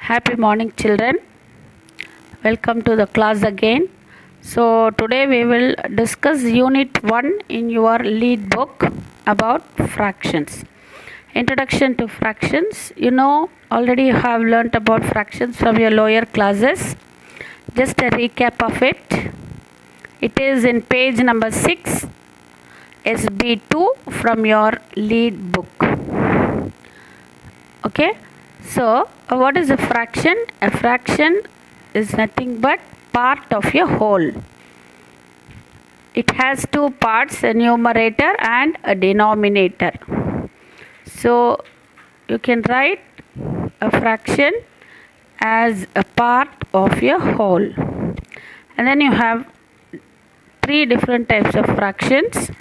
Happy morning, children. Welcome to the class again. So, today we will discuss Unit 1 in your lead book about fractions. Introduction to fractions. Already you have learnt about fractions from your lower classes. Just a recap of it. It is in page number 6, SB2 from your lead book. Okay. So, what is a fraction? A fraction is nothing but part of a whole. It has two parts, a numerator and a denominator. So, you can write a fraction as a part of a whole. And then you have three different types of fractions: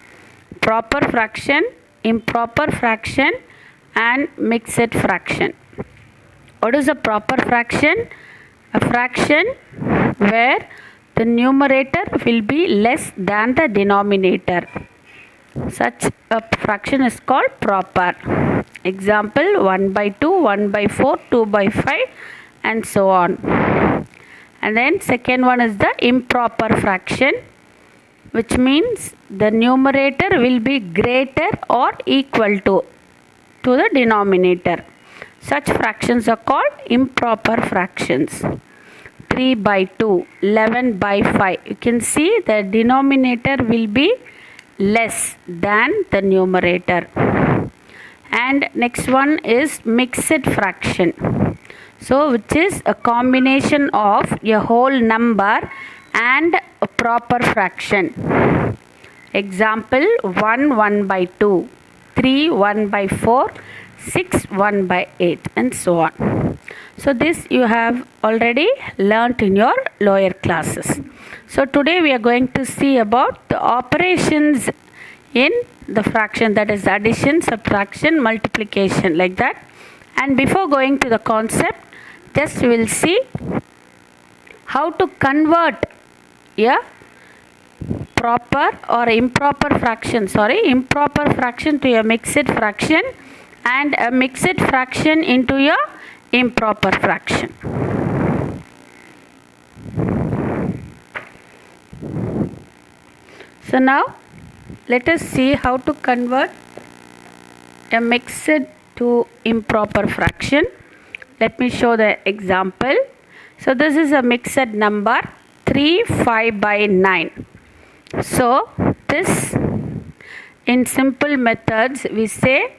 proper fraction, improper fraction, and mixed fraction. What is a proper fraction? A fraction where the numerator will be less than the denominator. Such a fraction is called proper. Example: 1 by 2, 1 by 4, 2 by 5, and so on. And then second one is the improper fraction, which means the numerator will be greater or equal to the denominator. Such fractions are called improper fractions. 3 by 2, 11 by 5. You can see the denominator will be less than the numerator. And next one is mixed fraction. So, which is a combination of a whole number and a proper fraction. Example: 1, 1 by 2, 3, 1 by 4, 6, 1 by 8, and so on. So, this you have already learnt in your lower classes. So, today we are going to see about the operations in the fraction, that is addition, subtraction, multiplication, like that. And before going to the concept, just we will see how to convert a proper or improper fraction to a mixed fraction, and a mixed fraction into a improper fraction. So now let us see how to convert a mixed to improper fraction. Let me show the example. So this is a mixed number 3, 5 by 9. So this, in simple methods, we say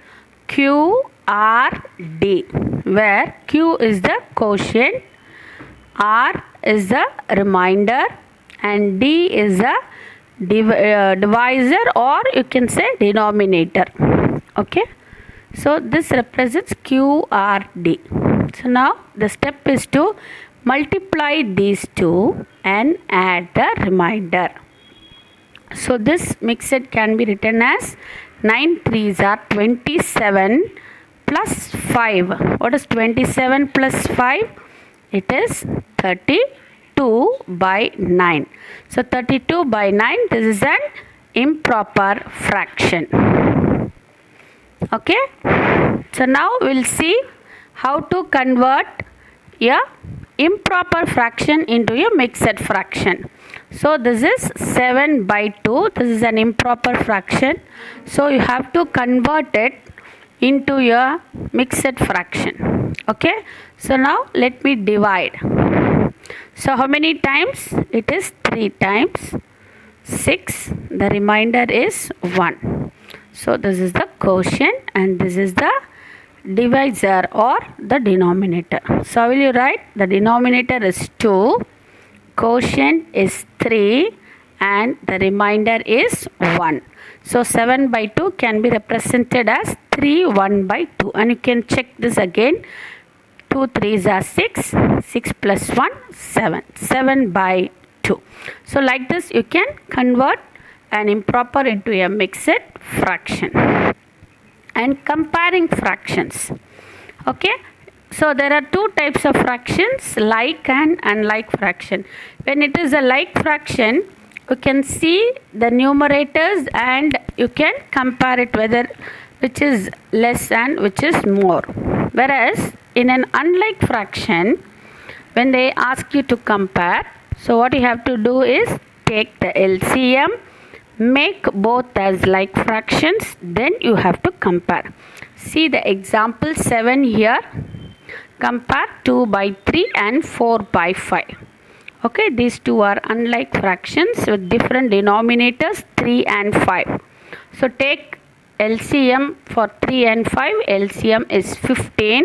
QRD, where Q is the quotient, R is the remainder, and D is the divisor, or you can say denominator. Okay. So this represents QRD. So now the step is to multiply these two and add the remainder. So this mixed can be written as 9 3s are 27 plus 5. What is 27 plus 5? It is 32 by 9. So 32 by 9, this is an improper fraction. Okay. So now we will see how to convert a improper fraction into a mixed fraction. So this is 7 by 2. This is an improper fraction. So you have to convert it into a mixed fraction. Okay. So now let me divide. So how many times? It is 3 times. 6. The remainder is 1. So this is the quotient and this is the divisor or the denominator. So will you write? The denominator is 2, quotient is 3, and the remainder is 1. So 7 by 2 can be represented as 3 1 by 2, and you can check this again. 2 3s are 6, 6 plus 1 7, 7 by 2. So like this you can convert an improper into a mixed fraction. And comparing fractions. Okay. So there are two types of fractions, like and unlike fraction. When it is a like fraction, you can see the numerators and you can compare it whether which is less and which is more. Whereas in an unlike fraction, when they ask you to compare, so what you have to do is take the LCM, make both as like fractions, then you have to compare. See the example 7 here. Compare 2 by 3 and 4 by 5. Okay, these two are unlike fractions with different denominators, 3 and 5. So take LCM for 3 and 5. LCM is 15.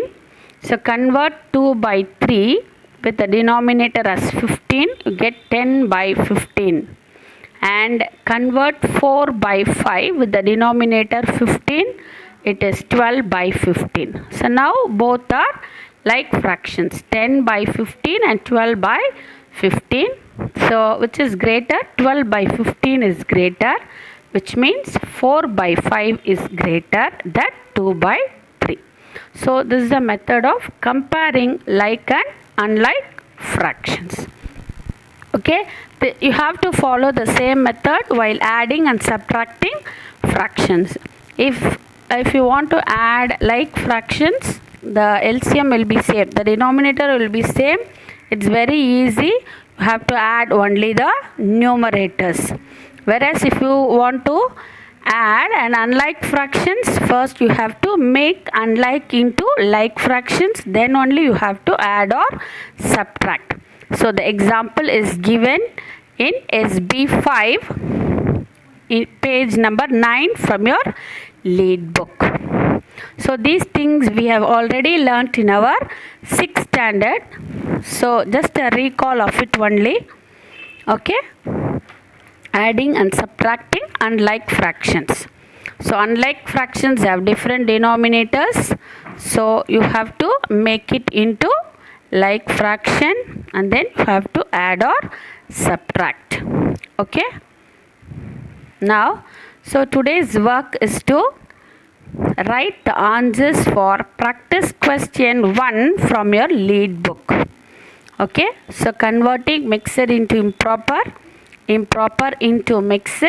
So convert 2 by 3 with the denominator as 15. You get 10 by 15. And convert 4 by 5 with the denominator 15. It is 12 by 15. So now both are like fractions, 10 by 15 and 12 by 15. So which is greater? 12 by 15 is greater, which means 4 by 5 is greater than 2 by 3. So this is the method of comparing like and unlike fractions. Okay, you have to follow the same method while adding and subtracting fractions. If you want to add like fractions, the LCM will be same, the denominator will be same. It's very easy. You have to add only the numerators. Whereas if you want to add and unlike fractions, first you have to make unlike into like fractions, then only you have to add or subtract. So the example is given in SB5 in page number 9 from your lead book. So these things we have already learnt in our 6th standard. So just a recall of it only. Okay. Adding and subtracting unlike fractions. So unlike fractions have different denominators. So you have to make it into like fraction and then you have to add or subtract. Okay. Now, so today's work is to write the answers for practice question 1 from your lead book. Okay. So converting mixed into improper, improper into mixed,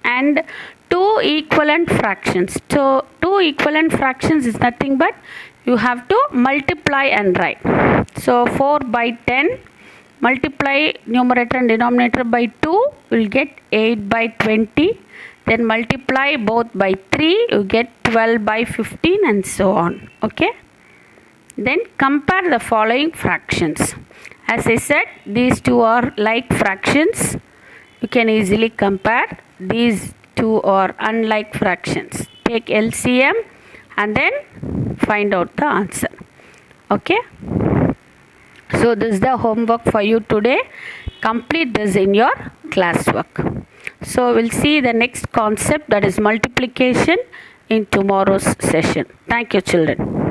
and two equivalent fractions. So two equivalent fractions is nothing but you have to multiply and write. So 4 by 10, multiply numerator and denominator by 2, will get 8 by 20. Then multiply both by 3, you get 12 by 15 and so on. Okay. Then compare the following fractions. As I said, these two are like fractions. You can easily compare. These two are unlike fractions. Take LCM and then find out the answer. Okay. So this is the homework for you today. Complete this in your classwork. So we'll see the next concept, that is multiplication, in tomorrow's session. Thank you, children.